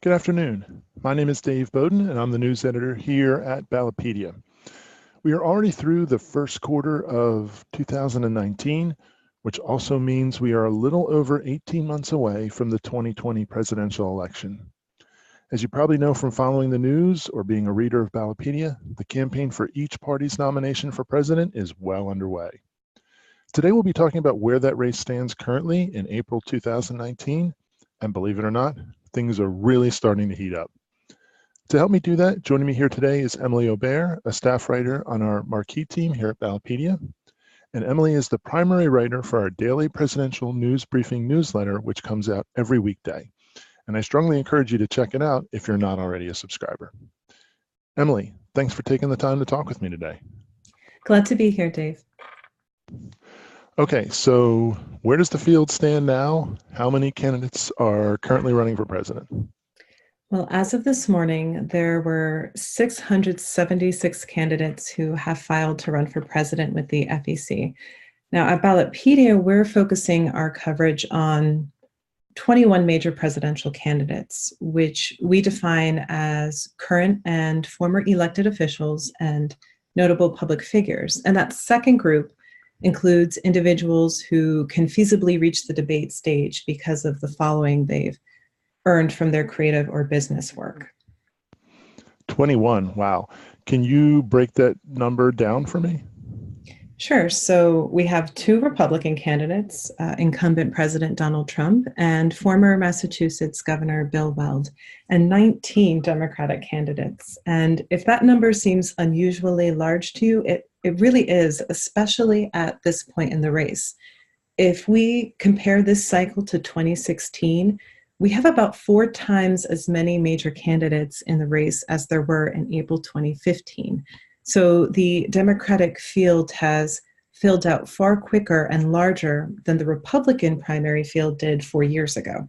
Good afternoon. My name is Dave Bowden, and I'm the news editor here at Ballotpedia. We are already through the first quarter of 2019, which also means we are a little over 18 months away from the 2020 presidential election. As you probably know from following the news or being a reader of Ballotpedia, the campaign for each party's nomination for president is well underway. Today we'll be talking about where that race stands currently in April 2019, and believe it or not, things are really starting to heat up. To help me do that, joining me here today is Emily Aubert, a staff writer on our marquee team here at Ballotpedia. And Emily is the primary writer for our daily presidential news briefing newsletter, which comes out every weekday. And I strongly encourage you to check it out if you're not already a subscriber. Emily, thanks for taking the time to talk with me today. Glad to be here, Dave. Okay, so where does the field stand now? How many candidates are currently running for president? Well, as of this morning, there were 676 candidates who have filed to run for president with the FEC. Now, at Ballotpedia, we're focusing our coverage on 21 major presidential candidates, which we define as current and former elected officials and notable public figures. And that second group includes individuals who can feasibly reach the debate stage because of the following they've earned from their creative or business work. 21, wow. Can you break that number down for me? Sure. So we have two Republican candidates, incumbent President Donald Trump and former Massachusetts Governor Bill Weld, and 19 Democratic candidates. And if that number seems unusually large to you, it really is, especially at this point in the race. If we compare this cycle to 2016, we have about 4 times as many major candidates in the race as there were in April 2015. So the Democratic field has filled out far quicker and larger than the Republican primary field did 4 years ago.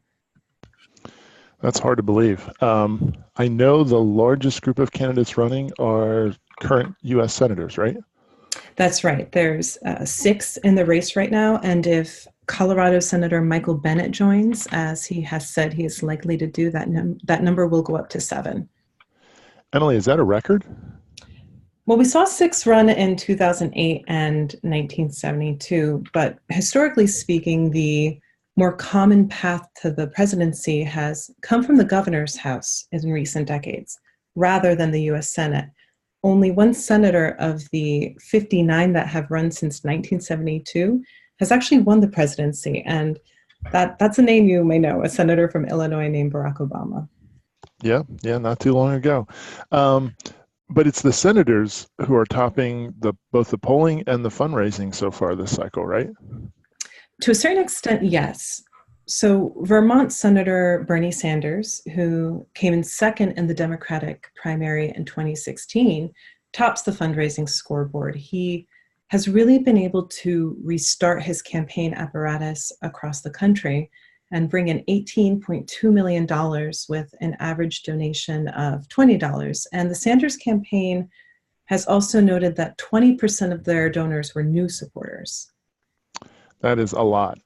That's hard to believe. I know the largest group of candidates running are current U.S. senators, right? That's right. There's 6 in the race right now. And if Colorado Senator Michael Bennet joins, as he has said he is likely to do, that number will go up to 7. Emily, is that a record? Well, we saw 6 run in 2008 and 1972, but historically speaking, the more common path to the presidency has come from the governor's house in recent decades, rather than the U.S. Senate. Only one senator of the 59 that have run since 1972 has actually won the presidency, and that's a name you may know, a senator from Illinois named Barack Obama. Yeah, not too long ago. But it's the senators who are topping both the polling and the fundraising so far this cycle, right? To a certain extent, yes. So Vermont Senator Bernie Sanders, who came in second in the Democratic primary in 2016, tops the fundraising scoreboard. He has really been able to restart his campaign apparatus across the country and bring in $18.2 million with an average donation of $20. And the Sanders campaign has also noted that 20% of their donors were new supporters. That is a lot.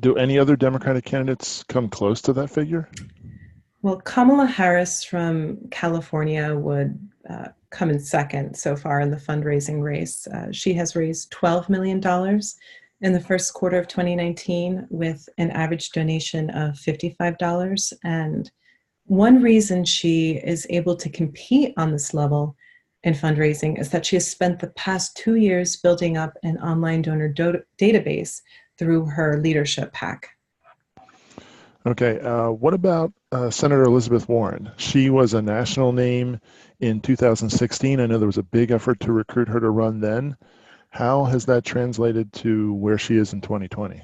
Do any other Democratic candidates come close to that figure? Well, Kamala Harris from California would come in second so far in the fundraising race. She has raised $12 million in the first quarter of 2019 with an average donation of $55. And one reason she is able to compete on this level in fundraising is that she has spent the past 2 years building up an online donor database through her leadership PAC. Okay, what about Senator Elizabeth Warren? She was a national name in 2016. I know there was a big effort to recruit her to run then. How has that translated to where she is in 2020?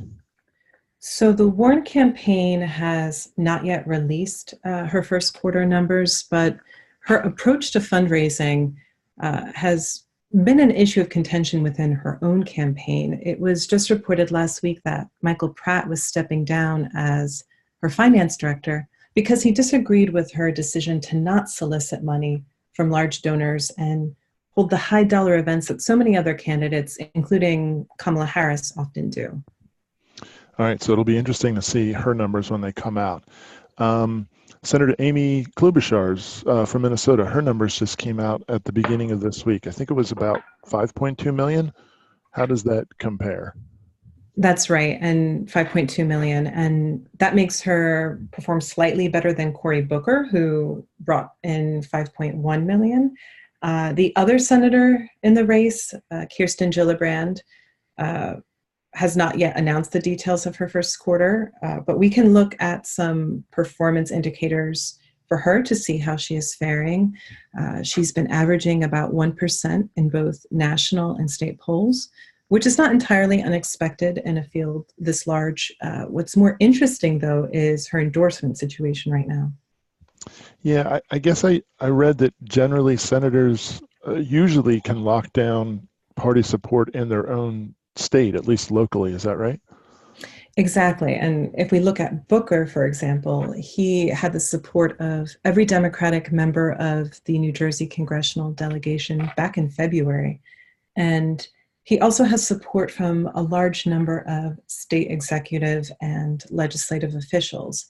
So the Warren campaign has not yet released her first quarter numbers, but her approach to fundraising has been an issue of contention within her own campaign. It was just reported last week that Michael Pratt was stepping down as her finance director because he disagreed with her decision to not solicit money from large donors and hold the high dollar events that so many other candidates, including Kamala Harris, often do. All right, so it'll be interesting to see her numbers when they come out. Senator Amy Klobuchar's from Minnesota, her numbers just came out at the beginning of this week. I think it was about 5.2 million. How does that compare? That's right, and 5.2 million. And that makes her perform slightly better than Cory Booker, who brought in 5.1 million. The other senator in the race, Kirsten Gillibrand, uh, has not yet announced the details of her first quarter, but we can look at some performance indicators for her to see how she is faring. She's been averaging about 1% in both national and state polls, which is not entirely unexpected in a field this large. What's more interesting, though, is her endorsement situation right now. Yeah, I guess I read that generally senators usually can lock down party support in their own state, at least locally. Is that right? Exactly. And if we look at Booker, for example, he had the support of every Democratic member of the New Jersey congressional delegation back in February. And he also has support from a large number of state executive and legislative officials.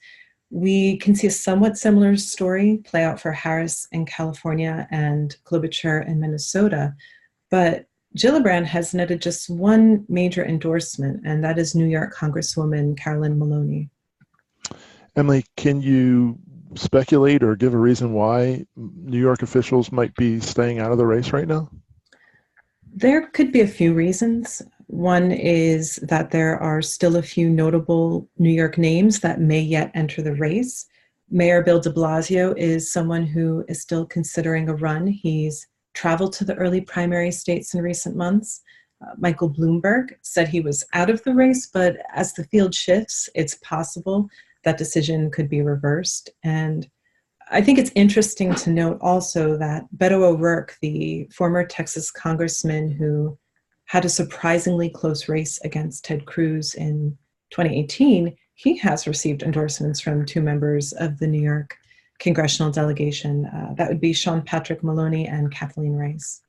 We can see a somewhat similar story play out for Harris in California and Klobuchar in Minnesota. But Gillibrand has netted just one major endorsement, and that is New York Congresswoman Carolyn Maloney. Emily, can you speculate or give a reason why New York officials might be staying out of the race right now? There could be a few reasons. One is that there are still a few notable New York names that may yet enter the race. Mayor Bill de Blasio is someone who is still considering a run. He's traveled to the early primary states in recent months. Michael Bloomberg said he was out of the race, but as the field shifts, it's possible that decision could be reversed. And I think it's interesting to note also that Beto O'Rourke, the former Texas congressman who had a surprisingly close race against Ted Cruz in 2018, he has received endorsements from two members of the New York congressional delegation. That would be Sean Patrick Maloney and Kathleen Rice.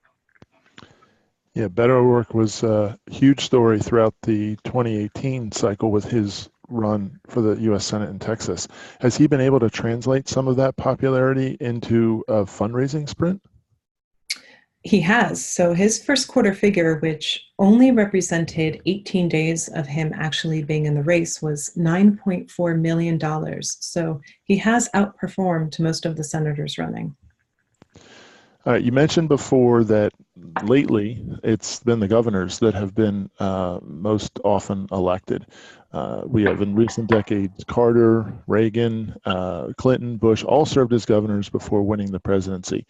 Yeah, Beto O'Rourke was a huge story throughout the 2018 cycle with his run for the U.S. Senate in Texas. Has he been able to translate some of that popularity into a fundraising sprint? He has. So his first quarter figure, which only represented 18 days of him actually being in the race, was $9.4 million. So he has outperformed most of the senators running. You mentioned before that lately it's been the governors that have been most often elected. We have in recent decades Carter, Reagan, Clinton, Bush all served as governors before winning the presidency.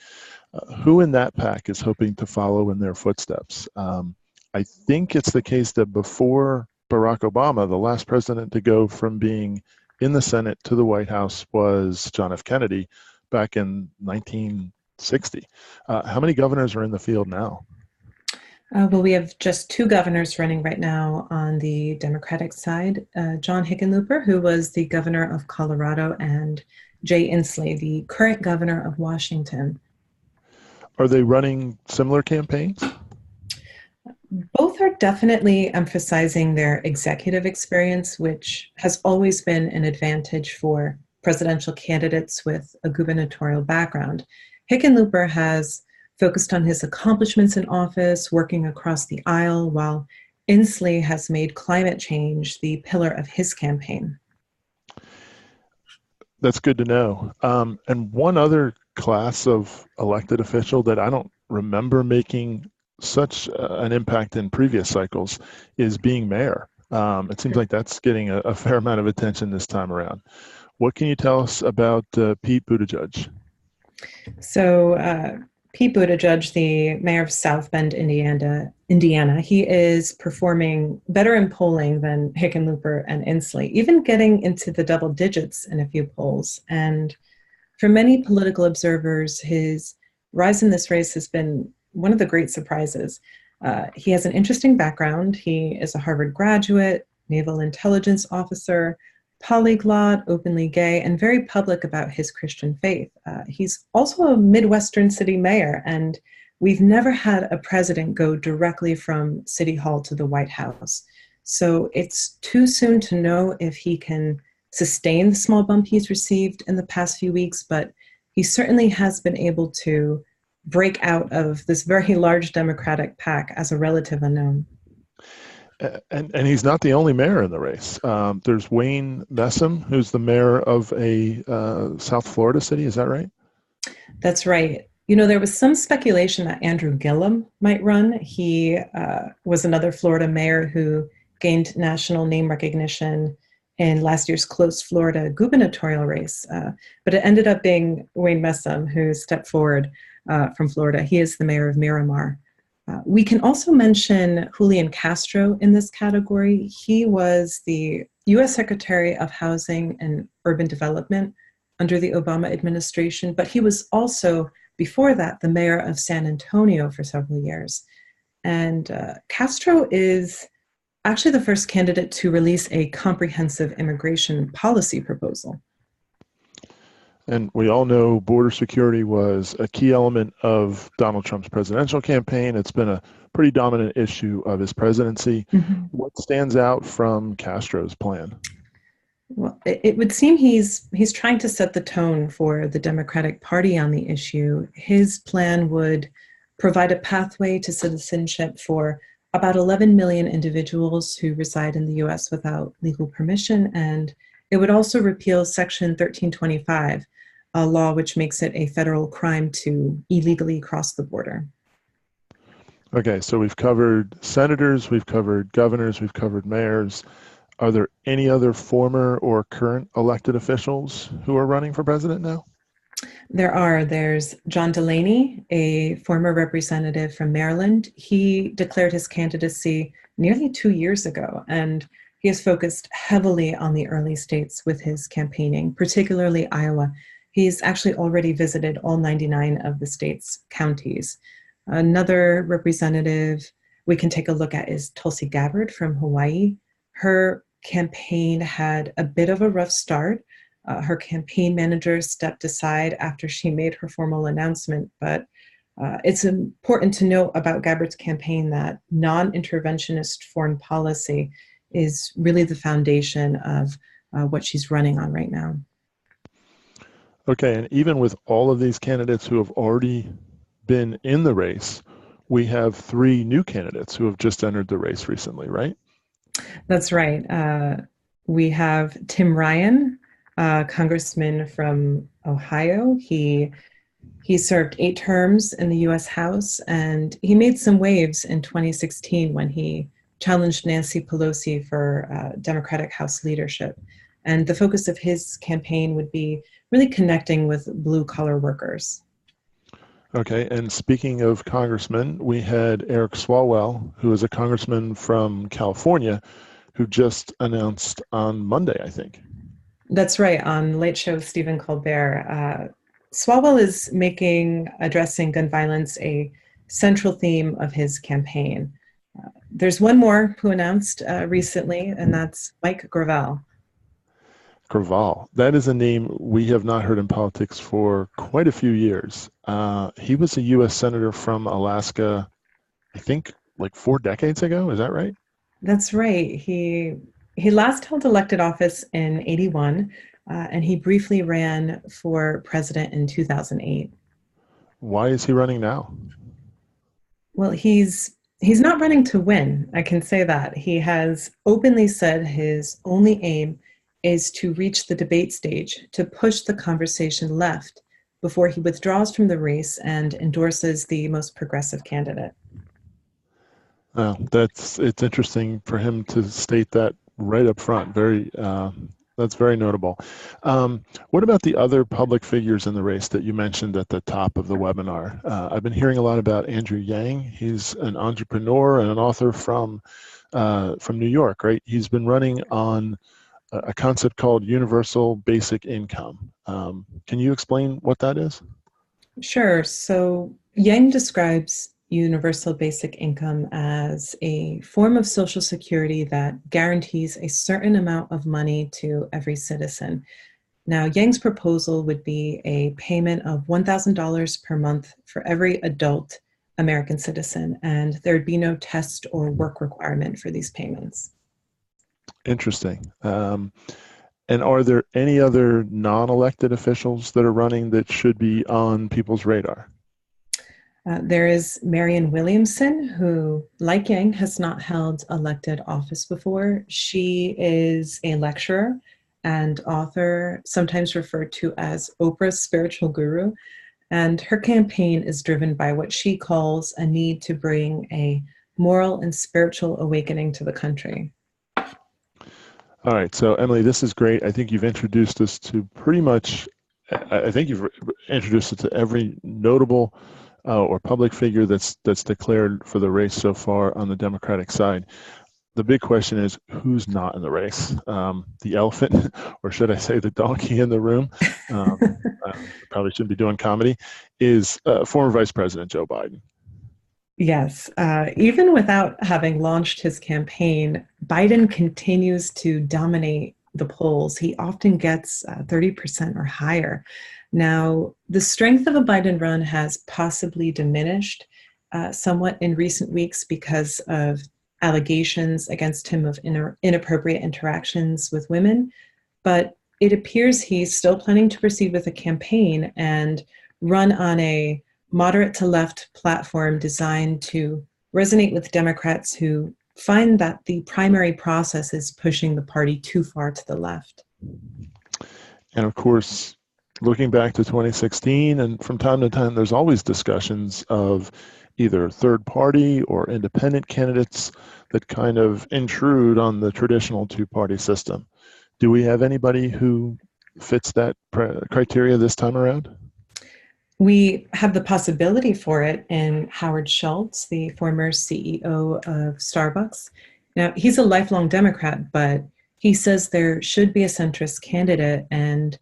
Who in that pack is hoping to follow in their footsteps? I think it's the case that before Barack Obama, the last president to go from being in the Senate to the White House was John F. Kennedy back in 1960. How many governors are in the field now? Well, we have just two governors running right now on the Democratic side, John Hickenlooper, who was the governor of Colorado, and Jay Inslee, the current governor of Washington. Are they running similar campaigns? Both are definitely emphasizing their executive experience, which has always been an advantage for presidential candidates with a gubernatorial background. Hickenlooper has focused on his accomplishments in office, working across the aisle, while Inslee has made climate change the pillar of his campaign. That's good to know. And one other class of elected official that I don't remember making such an impact in previous cycles is being mayor. It seems like that's getting a fair amount of attention this time around. What can you tell us about Pete Buttigieg? So Pete Buttigieg, the mayor of South Bend, Indiana, he is performing better in polling than Hickenlooper and Inslee, even getting into the double digits in a few polls. And for many political observers, his rise in this race has been one of the great surprises. He has an interesting background. He is a Harvard graduate, naval intelligence officer, polyglot, openly gay, and very public about his Christian faith. He's also a Midwestern city mayor, and we've never had a president go directly from City Hall to the White House. So it's too soon to know if he can sustain the small bump he's received in the past few weeks, but he certainly has been able to break out of this very large Democratic pack as a relative unknown. And he's not the only mayor in the race. There's Wayne Messam, who's the mayor of a South Florida city. Is that right? That's right. You know, there was some speculation that Andrew Gillum might run. He was another Florida mayor who gained national name recognition in last year's close Florida gubernatorial race. But it ended up being Wayne Messam who stepped forward from Florida. He is the mayor of Miramar. We can also mention Julian Castro in this category. He was the U.S. Secretary of Housing and Urban Development under the Obama administration, but he was also, before that, the mayor of San Antonio for several years. And Castro is actually the first candidate to release a comprehensive immigration policy proposal. And we all know border security was a key element of Donald Trump's presidential campaign. It's been a pretty dominant issue of his presidency. Mm-hmm. What stands out from Castro's plan? Well, it would seem he's trying to set the tone for the Democratic Party on the issue. His plan would provide a pathway to citizenship for about 11 million individuals who reside in the U.S. without legal permission, and it would also repeal Section 1325, a law which makes it a federal crime to illegally cross the border. Okay, so we've covered senators, we've covered governors, we've covered mayors. Are there any other former or current elected officials who are running for president now? There are. There's John Delaney, a former representative from Maryland. He declared his candidacy nearly 2 years ago, and he has focused heavily on the early states with his campaigning, particularly Iowa. He's actually already visited all 99 of the state's counties. Another representative we can take a look at is Tulsi Gabbard from Hawaii. Her campaign had a bit of a rough start. Her campaign manager stepped aside after she made her formal announcement, but it's important to note about Gabbard's campaign that non-interventionist foreign policy is really the foundation of what she's running on right now. Okay, and even with all of these candidates who have already been in the race, we have 3 new candidates who have just entered the race recently, right? That's right. We have Tim Ryan, congressman from Ohio. He served 8 terms in the U.S. House, and he made some waves in 2016 when he challenged Nancy Pelosi for Democratic House leadership. And the focus of his campaign would be really connecting with blue-collar workers. Okay, and speaking of congressmen, we had Eric Swalwell, who is a congressman from California, who just announced on Monday, I think. That's right, on Late Show with Stephen Colbert. Swalwell is making addressing gun violence a central theme of his campaign. There's one more who announced recently, and that's Mike Gravel. Gravel. That is a name we have not heard in politics for quite a few years. He was a U.S. Senator from Alaska, I think, like 4 decades ago. Is that right? That's right. He last held elected office in 81, and he briefly ran for president in 2008. Why is he running now? Well, he's not running to win. I can say that. He has openly said his only aim is to reach the debate stage, to push the conversation left before he withdraws from the race and endorses the most progressive candidate. It's interesting for him to state that right up front. That's very notable. What about the other public figures in the race that you mentioned at the top of the webinar? I've been hearing a lot about Andrew Yang. He's an entrepreneur and an author from New York, right? He's been running on a concept called universal basic income. Can you explain what that is? Sure. So Yang describes universal basic income as a form of social security that guarantees a certain amount of money to every citizen. Now, Yang's proposal would be a payment of $1,000 per month for every adult American citizen, and there'd be no test or work requirement for these payments. Interesting. And are there any other non-elected officials that are running that should be on people's radar? There is Marianne Williamson, who, like Yang, has not held elected office before. She is a lecturer and author, sometimes referred to as Oprah's spiritual guru. And her campaign is driven by what she calls a need to bring a moral and spiritual awakening to the country. All right, so Emily, this is great. I think you've introduced us to pretty much, I think you've introduced us to every notable or public figure that's declared for the race so far on the Democratic side. The big question is, who's not in the race? The elephant, or should I say the donkey in the room, probably shouldn't be doing comedy, is former Vice President Joe Biden. Yes, even without having launched his campaign, Biden continues to dominate the polls. He often gets 30% or higher. Now, the strength of a Biden run has possibly diminished somewhat in recent weeks because of allegations against him of inappropriate interactions with women, but it appears he's still planning to proceed with a campaign and run on a moderate to left platform designed to resonate with Democrats who find that the primary process is pushing the party too far to the left. And of course, looking back to 2016, and from time to time, there's always discussions of either third party or independent candidates that kind of intrude on the traditional two-party system. Do we have anybody who fits that criteria this time around? We have the possibility for it in Howard Schultz, the former CEO of Starbucks. Now, he's a lifelong Democrat, but he says there should be a centrist candidate and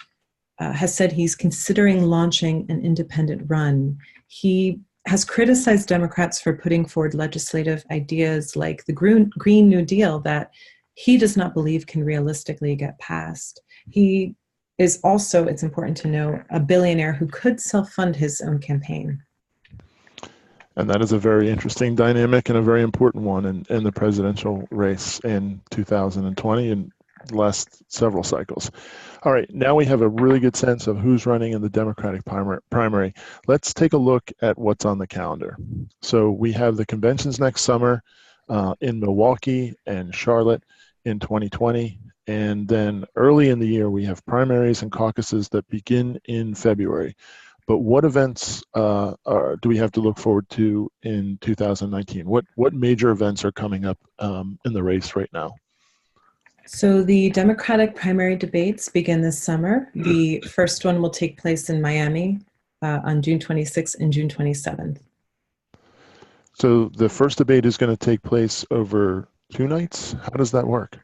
has said he's considering launching an independent run. He has criticized Democrats for putting forward legislative ideas like the Green New Deal that he does not believe can realistically get passed. He is also, it's important to know, a billionaire who could self-fund his own campaign. And that is a very interesting dynamic and a very important one in the presidential race in 2020 and the last several cycles. All right, now we have a really good sense of who's running in the Democratic primary. Let's take a look at what's on the calendar. So we have the conventions next summer in Milwaukee and Charlotte in 2020. And then early in the year, we have primaries and caucuses that begin in February. But what events do we have to look forward to in 2019? What major events are coming up in the race right now? So the Democratic primary debates begin this summer. The first one will take place in Miami on June 26th and June 27th. So the first debate is going to take place over 2 nights? How does that work?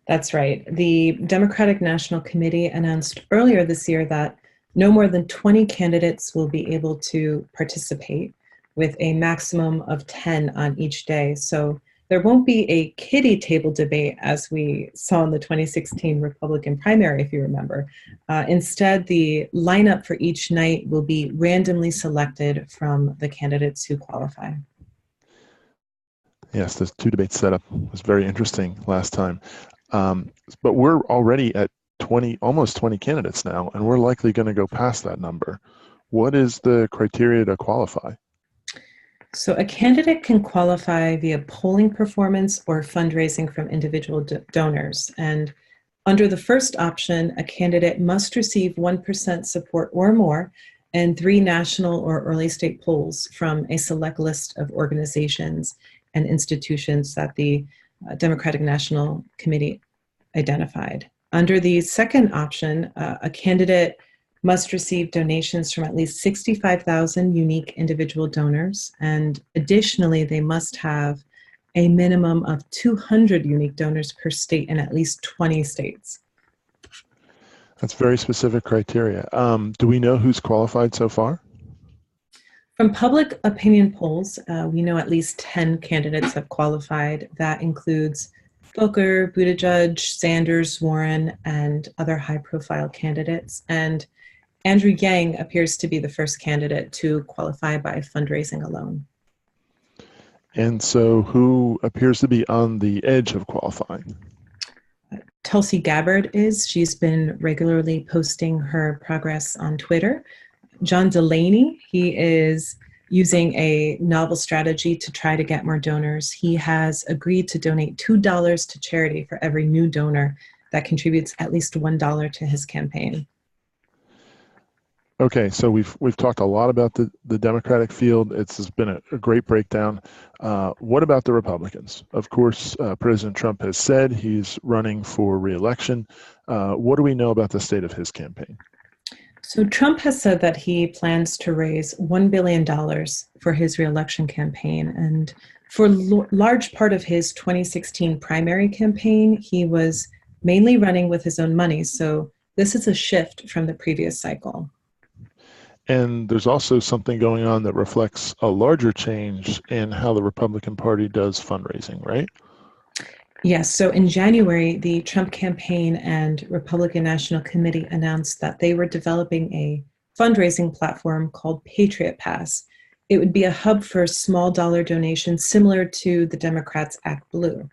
That's right. The Democratic National Committee announced earlier this year that no more than 20 candidates will be able to participate, with a maximum of 10 on each day. So there won't be a kiddie table debate as we saw in the 2016 Republican primary, if you remember. Instead, the lineup for each night will be randomly selected from the candidates who qualify. Yes, the 2 debate setup was very interesting last time. But we're already at almost 20 candidates now, and we're likely going to go past that number. What is the criteria to qualify? So a candidate can qualify via polling performance or fundraising from individual donors. And under the first option, a candidate must receive 1% support or more in 3 national or early state polls from a select list of organizations and institutions that the Democratic National Committee identified. Under the second option, a candidate must receive donations from at least 65,000 unique individual donors, and additionally, they must have a minimum of 200 unique donors per state in at least 20 states. That's very specific criteria. Do we know who's qualified so far? From public opinion polls, we know at least 10 candidates have qualified. That includes Booker, Buttigieg, Sanders, Warren, and other high-profile candidates. And Andrew Yang appears to be the first candidate to qualify by fundraising alone. And so who appears to be on the edge of qualifying? Tulsi Gabbard is. She's been regularly posting her progress on Twitter. John Delaney, he is using a novel strategy to try to get more donors. He has agreed to donate $2 to charity for every new donor that contributes at least $1 to his campaign. Okay, so we've talked a lot about the Democratic field. It's been a great breakdown. What about the Republicans? Of course, President Trump has said he's running for re-election. What do we know about the state of his campaign? So Trump has said that he plans to raise $1 billion for his re-election campaign. And for large part of his 2016 primary campaign, he was mainly running with his own money. So this is a shift from the previous cycle. And there's also something going on that reflects a larger change in how the Republican Party does fundraising, right? Yes. So in January, the Trump campaign and Republican National Committee announced that they were developing a fundraising platform called Patriot Pass. It would be a hub for small dollar donations similar to the Democrats' Act Blue.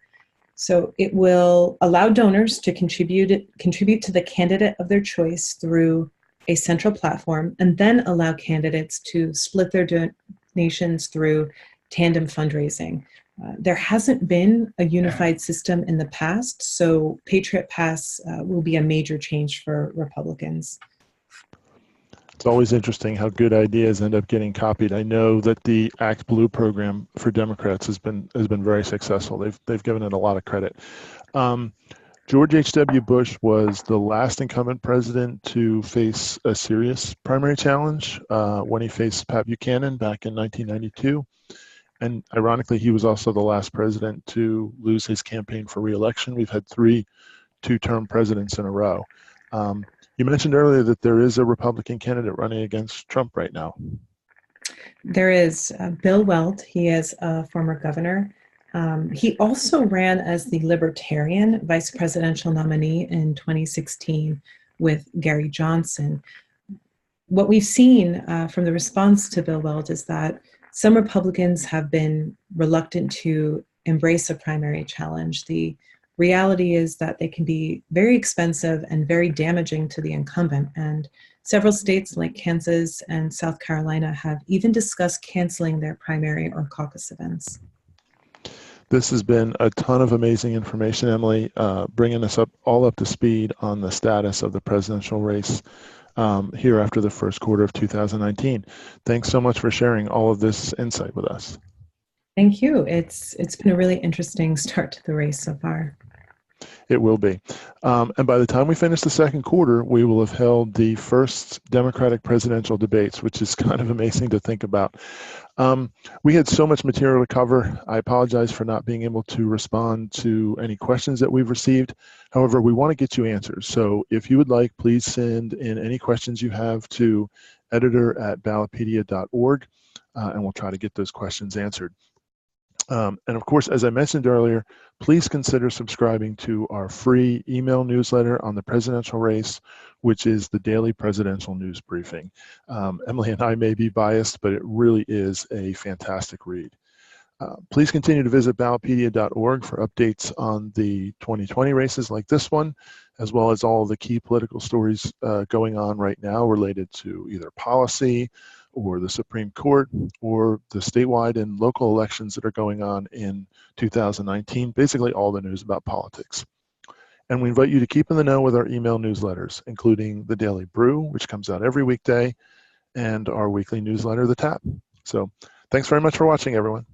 So it will allow donors to contribute to the candidate of their choice through a central platform, and then allow candidates to split their donations through tandem fundraising. There hasn't been a unified system in the past, so Patriot Pass will be a major change for Republicans. It's always interesting how good ideas end up getting copied. I know that the Act Blue program for Democrats has been very successful. They've given it a lot of credit. George H.W. Bush was the last incumbent president to face a serious primary challenge when he faced Pat Buchanan back in 1992. And ironically, he was also the last president to lose his campaign for re-election. We've had 3 two-term presidents in a row. You mentioned earlier that there is a Republican candidate running against Trump right now. There is Bill Weld. He is a former governor. He also ran as the Libertarian vice presidential nominee in 2016 with Gary Johnson. What we've seen from the response to Bill Weld is that some Republicans have been reluctant to embrace a primary challenge. The reality is that they can be very expensive and very damaging to the incumbent. And several states like Kansas and South Carolina have even discussed canceling their primary or caucus events. This has been a ton of amazing information, Emily, bringing us all up to speed on the status of the presidential race here after the first quarter of 2019. Thanks so much for sharing all of this insight with us. Thank you. It's been a really interesting start to the race so far. It will be. And by the time we finish the second quarter, we will have held the first Democratic presidential debates, which is kind of amazing to think about. We had so much material to cover. I apologize for not being able to respond to any questions that we've received. However, we want to get you answers. So if you would like, please send in any questions you have to editor@ballotpedia.org, and we'll try to get those questions answered. And of course, as I mentioned earlier, please consider subscribing to our free email newsletter on the presidential race, which is the daily presidential news briefing. Emily and I may be biased, but it really is a fantastic read. Please continue to visit ballotpedia.org for updates on the 2020 races like this one, as well as all the key political stories going on right now related to either policy, or the Supreme Court, or the statewide and local elections that are going on in 2019, basically all the news about politics. And we invite you to keep in the know with our email newsletters, including the Daily Brew, which comes out every weekday, and our weekly newsletter, The Tap. So thanks very much for watching, everyone.